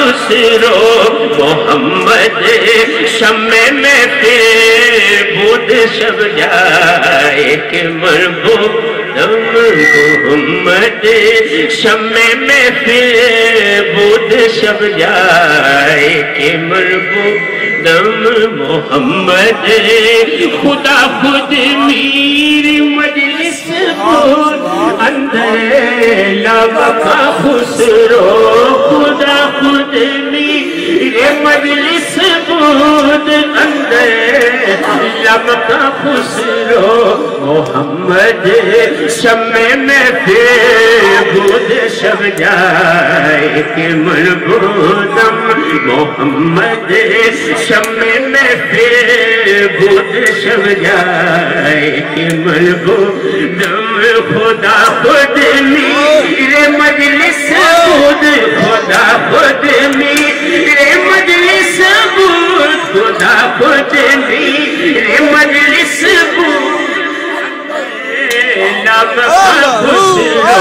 خسرو محمد شمع میں پھر بود شب جائے کہ مربوط محمد شمع میں پھر بود شب جائے کہ مربوط محمد خدا خود میری مجلس بود اندر لب کا خسرو خدا خود میری مجلس بود اندر لب کا خسرو محمد شمع میں پھر بود شب جائے کہ مربوطم محمد شمع میں پھر بود شب جائے کہ مربوطم خدا خود میرے مجلس بود خدا خود میرے مجلس بود خدا خود میرے مجلس بود لب کا خسرو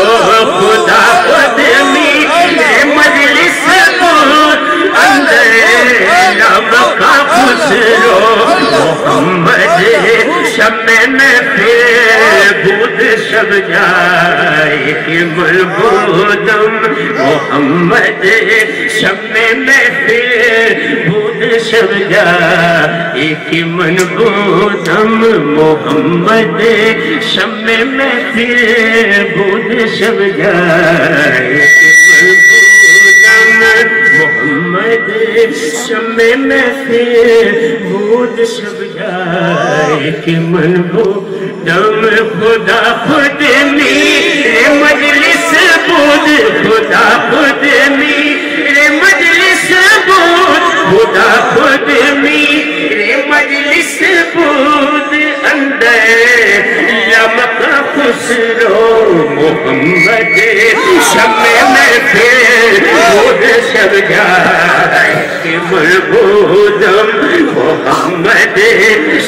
خدا خود میرے مجلس بود اندر لب کا خسرو محمد شمع میں پھر بود شب جائے کہ مربوطم محمد شمع میں پھر بود شب جائے کہ مربوطم محمد شمع میں پھر بود شب جائے محمد شمع میں پھر بود شب جائے کہ مربوطم خدا خود میرے مجلس بود خدا خود میرے مجلس بود خدا خود میرے مجلس بود اندر لب کا خسرو محمد شمع میں پھر بود شب جائے کہ مربوطم محمد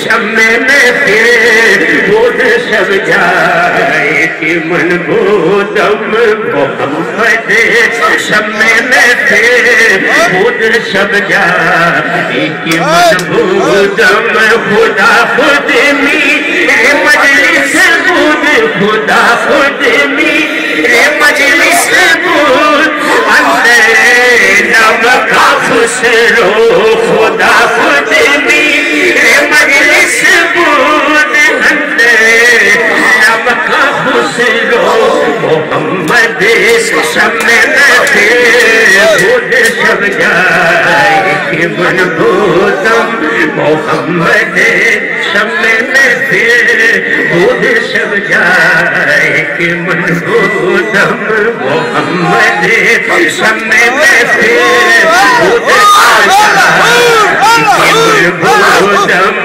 شمع میں پھر بود شب جائے کہ مربوطم محمد شمع میں پھر بود شب جائے کہ مربوطم خدا خود میرے مجلس بود خدا خود میرے مجلس بود اندر لب کا خسرو خدا خود میرے مجلس بود اندر لب کا خسرو محمد شمع میں پھر بود شب جائے کہ مربوطم محمد شمع میں پھر بود شب جائے کہ مربوطم محمد شمع میں پھر بود شب جائے کہ مربوطم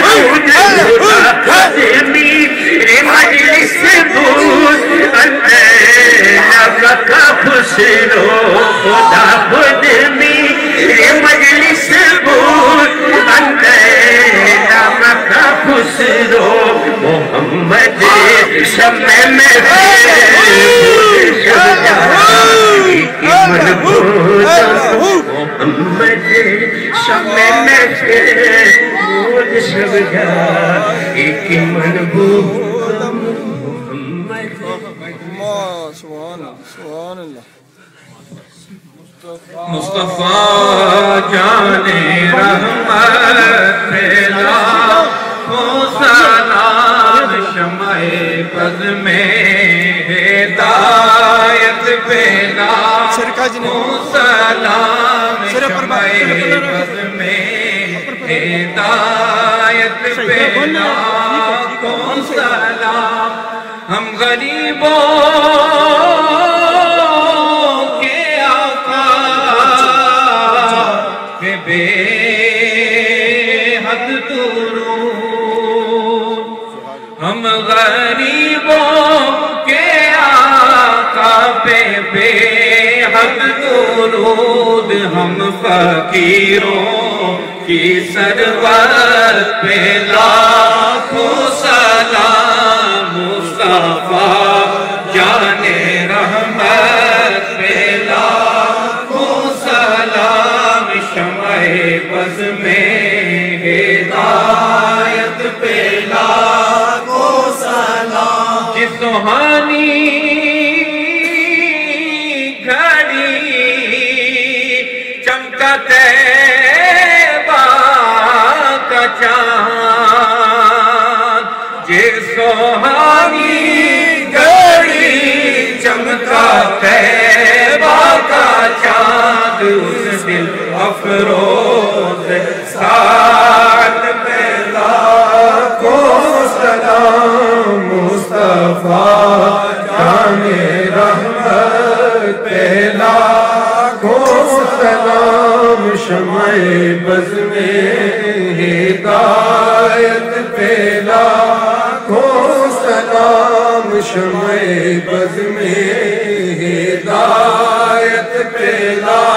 خدا خود میرے مجلس بود اندر لب کا خسرو خدا خود میرے مجلس بود اندر لب کا خسرو محمد شمع میں پھر شب جائے کہ مربوطم محمد شمع میں پھر بود شب جائے کہ مربوطم محمد سبحان اللہ مصطفیٰ جان رحمت پیدا کو سلام شمع پز میں ہدایت پیدا کو سلام شمع پز میں ہدایت پیدا کو سلام ہم غریبوں بے حد درود ہم غریبوں کے آقا پہ بے حد درود ہم فقیروں کی سرور پہ لاکھوں سلام کا طیبہ کا چاند جے سوہانی گھڑی چمکا طیبہ کا چاند اس دل افروز ساتھ پہلا کو سلام مصطفیٰ جان رحمت پہلا کو سلام شمع بز میں ہدایت پہلا کو سلام شمع بز میں ہدایت پہلا